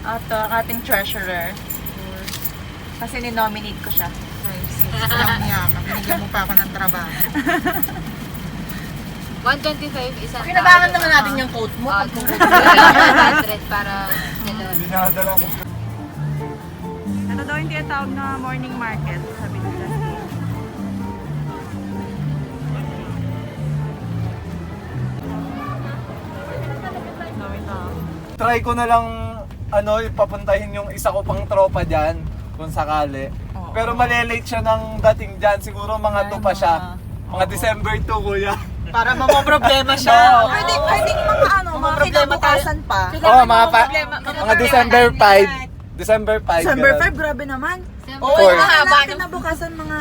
At ating treasurer. Kasi ninominate ko siya. Walang niya. Binigyan mo pa ako ng trabaho. 125 isang Kinabangan naman natin yung coat mo. 100 para gano'n. Dinadala ko. Ano daw yung tinatawag na morning market? Sabi ni Justin. Try ko na lang papuntahin yung isa ko pang tropa dyan kung sakali. Oo. Pero malilate siya ng dating dyan. Siguro mga 2 pa siya. Mga December 2, kuya. Para mamoproblema siya. Oo. Pwede mga kinabukasan pa. Oo, mga December 5. December 5. December ganun. 5, grabe naman. Oo, yung mahaba. Kinabukasan mga...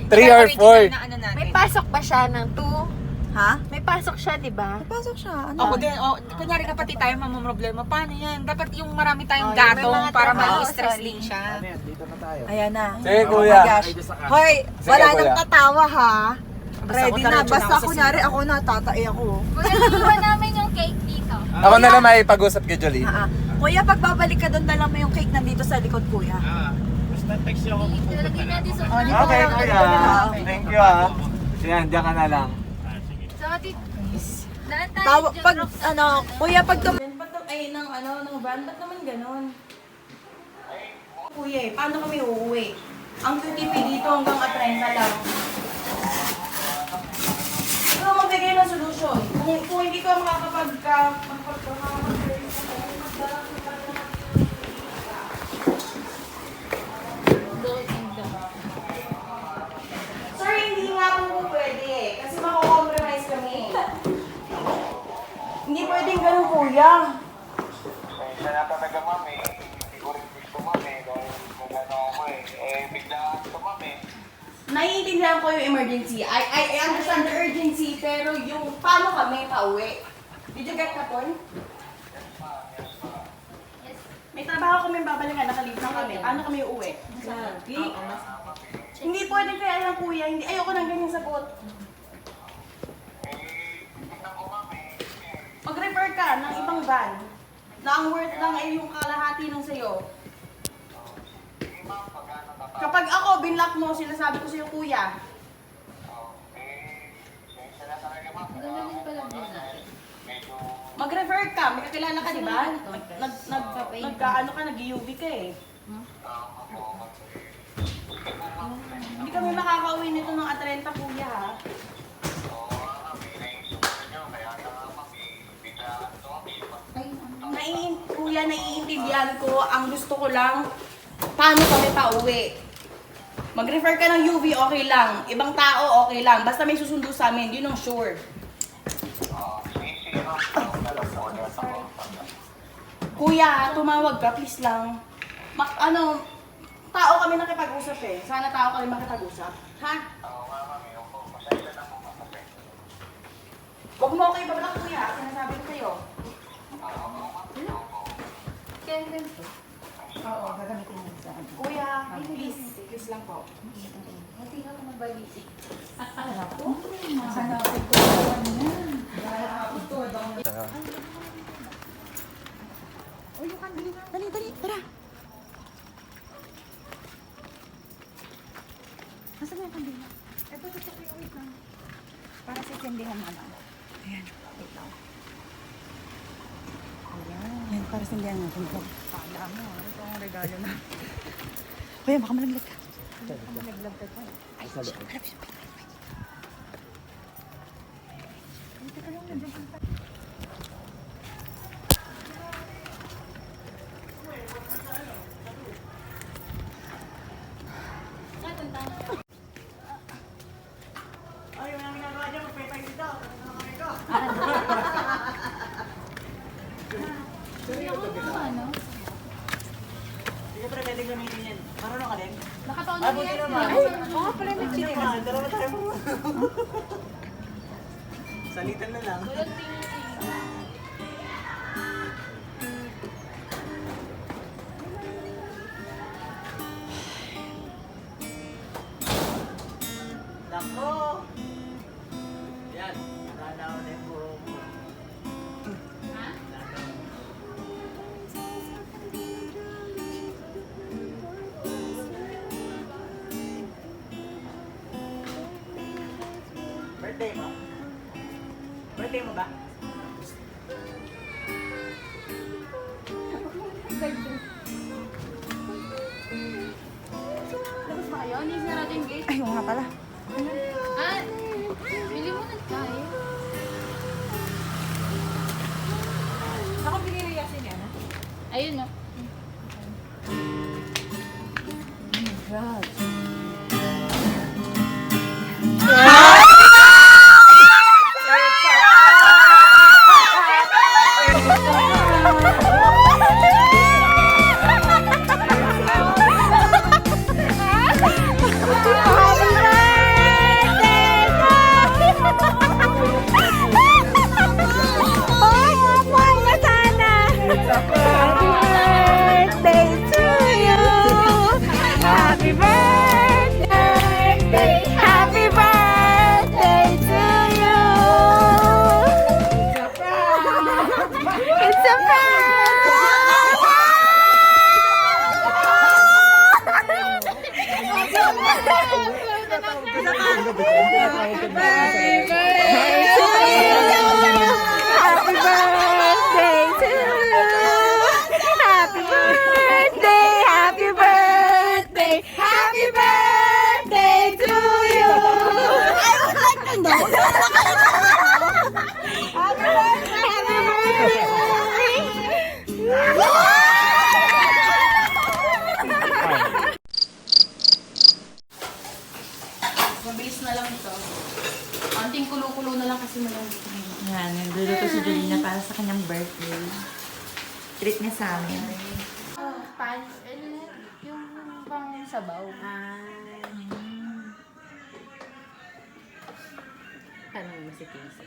3 or 4. May pasok pa siya ng 2. Ha? May pasok siya, di ba? Papasok siya. Ano? Ako din, kunyari kapatid tayo mamumroblema, paano yan? Dapat yung marami tayong Oh, may gatong mga para trabaho, ma-stress sorry. din siya. Dito na tayo. Ayan na. Sige, Oh kuya. my gosh. Hoy, wala kuya. nang tatawa ha. Basta Ready ako na. diretso na Basta ako sa kunyari ako na, tatay ako. Kuya, iwan namin yung cake dito. Ako na lang may pag-usap kay Jolie. Kuya, pag babalik ka doon, dala mo yung cake nandito sa likod, kuya. Basta text niyo ako. Ilalagay natin sa Okay, kuya. Thank you ah. Yan, diyan ka na lang. So, ati, daan tayo Tawa, dyan, pag, Roxanne. kuya, pag ng van, ba't naman ganon? Kuya, paano kami uuwi? Ang QTP dito hanggang Atrenta lang. Ito magbigay ng solusyon. Kung hindi ka Sir, hindi nga po pwede. Kasi mako-compromise kami. Hindi pwedeng ganun, kuya. Siya na talaga, mami. Hindi ko rin gusto, mami. Dahil magano ako biglaan ito, mami. Naiintindihan ko yung emergency. I understand the urgency, pero yung paano kami pauwi? Did you get the point? May trabaho kami babalikan, nakalib na kami. Paano kami uuwi? Hindi pwedeng kaya lang, kuya. Hindi, ayoko nang ganyan sagot. Mag-refer ka ng ibang van na ang worth lang ay yung kalahati ng sayo. Kapag ako, binlock mo, sinasabi ko sa'yo, kuya. Siya na talaga, mami. Gano'n pala din natin. Mag-refer ka, may kakilala ka, di ba? Nag-UV ka eh. Hindi kami makakauwi nito ng Atrenta, kuya ha. Kuya, naiintindihan ko. Ang gusto ko lang, paano kami pauwi? Mag-refer ka ng UV, okay lang. Ibang tao, okay lang. Basta may susundo sa amin, yun ang sure. Kuya, tumawag ka, please lang. Tao kami nakipag-usap eh. Sana tao kami makipag-usap. Ha? Huwag mo kayo babalik, kuya. Sinasabi ko sa'yo. Kaya ganito. Oo, gagamitin mo sa akin. Kuya, please. Please lang po. Hindi ako mabalisik. Hanapin ko yan. Oh, yung kandila. Dali, tara. Nasaan na yung kandila? Ito, wait lang. Para sisindihan mo lang. Ayan, wait lang. Ayan. Yan, para sindihan natin ito. Kala mo, ito ang regalo na. Kuya, baka malaglag ka. Baka malaglag ka. Ay, harap siya. Dito ka lang, nandiyan ka. Salitan na lang. Nako! Yan, nanaw na yung buhok mo. Labas ba kayo? Hindi na natin gate. Ay, nga pala. Ah, bili mo na tayo. Ako binili kasi niya. Ayun no. Mabilis na lang ito. Konting kulo-kulo na lang kasi malamig. Yan, nagluluto si Jolina para sa kanyang birthday. Treat niya sa amin. Yung pang sabaw. Tanong mo si Casey.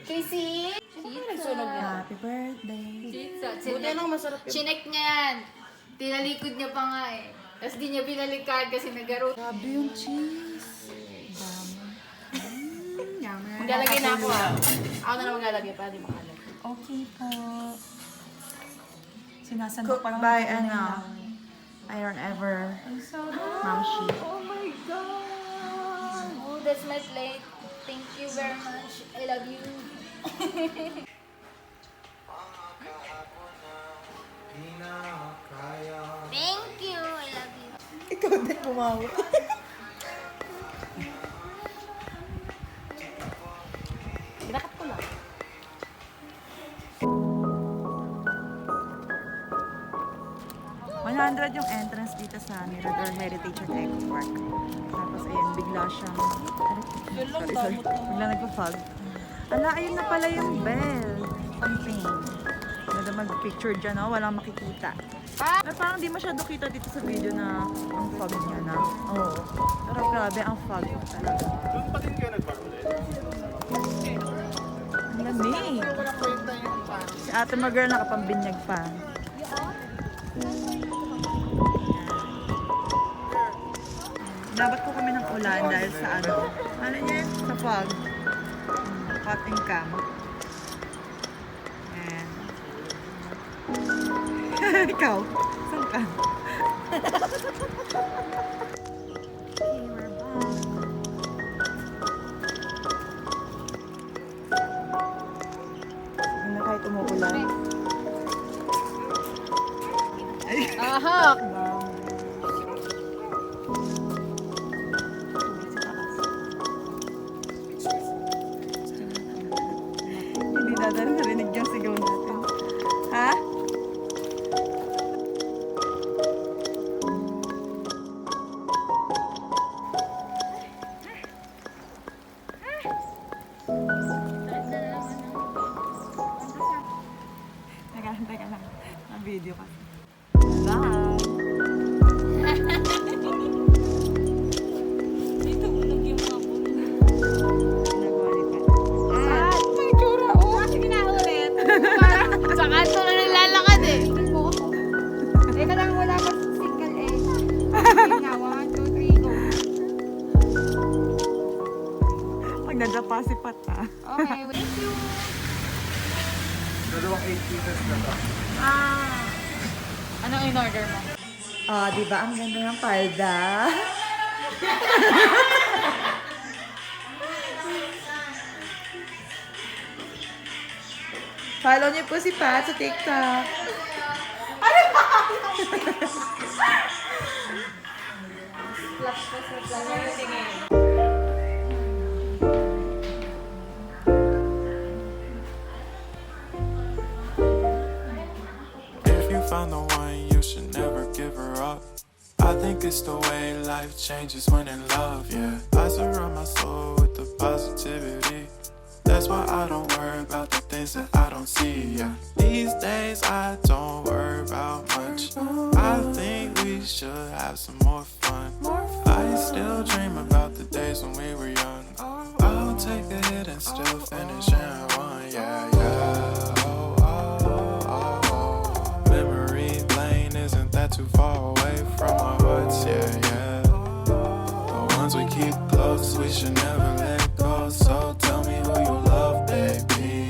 Casey! Nagsunog niya. Happy birthday. Buti nang masarap yun. Chinek niya yan. Tinalikod niya pa nga eh. Tapos di niya binalikan kasi nagaro. Grabe yung cheese. Dami. Yummy. Maglalagay na ako ah. Ako na lang maglalagay para di makalag. Okay po. Sinasandok Cooked pa lang by, ako ano? ng Iron Ever. Mamshi. Oh my God! Oh, that's my plate. Thank you very much. I love you. Thank you. I love you. Ikaw din bumawa. Ginakat ko lang. $100 yung entrance dito sa Mirador Heritage and Eco Park. Tapos ayun, bigla siyang... sorry. Bigla nagpa-fog. Ala, ayun na pala yung bell. Something. Ganda mag-picture dyan, no? Walang makikita. Pero parang di masyado kita dito sa video na ang fog niya na. Oo. Pero grabe ang fog talaga. Doon pa din kayo nagpagulit? Ang lamig. Si Ate Magirl nakapambinyag pa. Dapat ko kami ng ulan dahil sa ano yan? Sa fog. Cotton cam. Ayan. Ikaw, saan ka? Okay, we're back. Sige na kahit umuulan. Ahak! Hindi dadal narinig yung sigaw natin. Ha? Teka lang. Ang video kasi. Bye! Sa kanto na naglalakad eh. Teka lang, wala pa single eh. Nga, 1, 2, 3, go. Pag nadapa si Pat ha. Okay, thank you. Dalawang 8 pieces na ba? Anong in-order mo? Oh, di ba ang ganda ng palda? Follow niyo po si Pat sa TikTok. Ano ba? If you found the one, you should never give her up. I think it's the way life changes when in love, yeah. I surround my soul with the positivity. That's why I don't worry about the things that I don't see, yeah. These days I don't worry about much. I think we should have some more fun. I still dream about the days when we were young. I'll take a hit and still finish in one, yeah, yeah. Oh, oh, oh, oh. Memory lane isn't that too far away from our hearts, yeah, yeah. The ones we keep close, we should never let go. So tell me who you love, baby.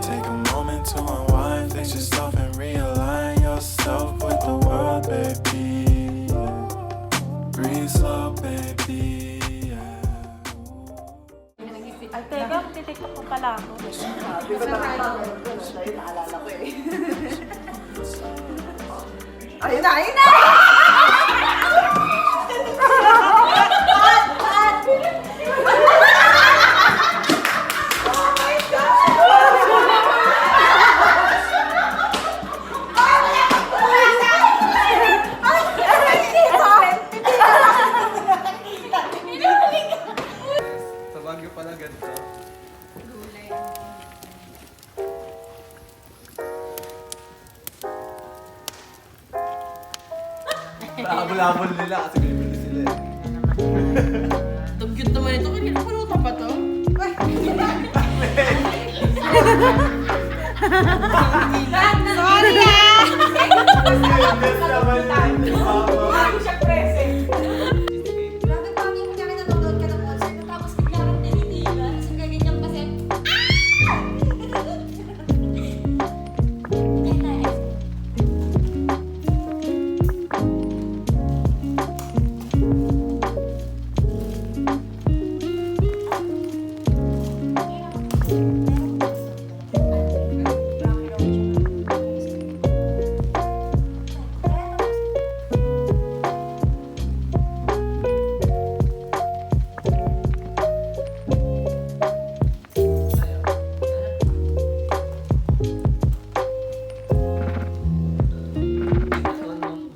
Take a moment to unwind, fix yourself and realign yourself with the world, baby. Breathe slow, baby. Ay, teka, titiktok ko pala ako. Di ba nakatawag ko? Dahil naalala ko eh. Ayun na, ayun na! Sa Baguio pala ganito. Nakabulabol nila kasi bibili sila eh. Ang cute naman ito. Kanina pulutan pa to. Sorry ah! Grabe pa, hindi mo kami nanonood ka ng concert mo, tapos bigla kang tinitigan. Tapos ang ganyan kasi,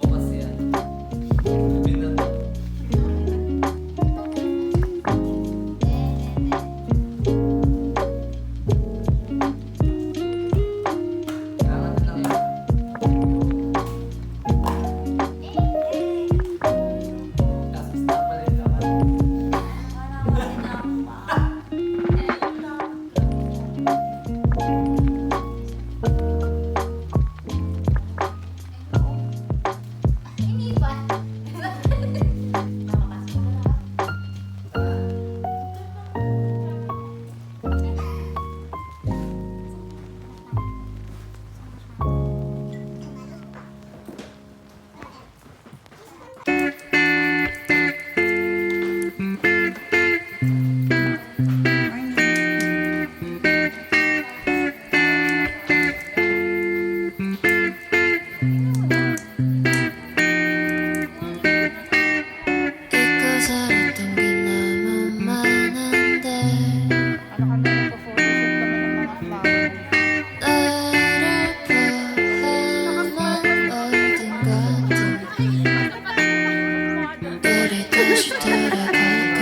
Bukas yan. Binato. Kailangan na lang yan. Tapos na pala yung laman. 잊고 살았던 게 너무 많은데 Ano kami, nagpo-photoshoot kami ng mga flower. 너를 포함한 모든 것들 우리 다시 돌아갈까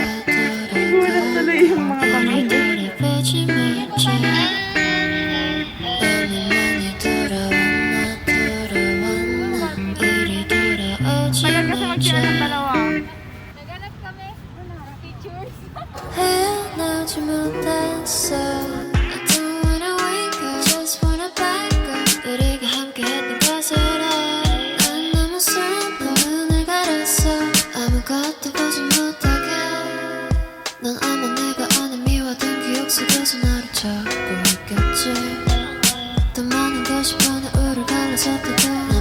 우리들의 빠짐 있지 너무 많이 돌아왔나 이리 돌아오지 Tagal kasi mag-share ng 말자 dalawa. Naganap kami. Pictures. 헤어나지 못했어 I don't wanna wake up Just wanna back up 우리가 함께했던 것을 난 너무 슬퍼 눈을 가렸어 아무것도 보지 못하게 넌 아마 내가 아는 미워둔 기억 속에서 나를 찾고 있겠지 더 많은 것이 변해 우릴 갈라섰다고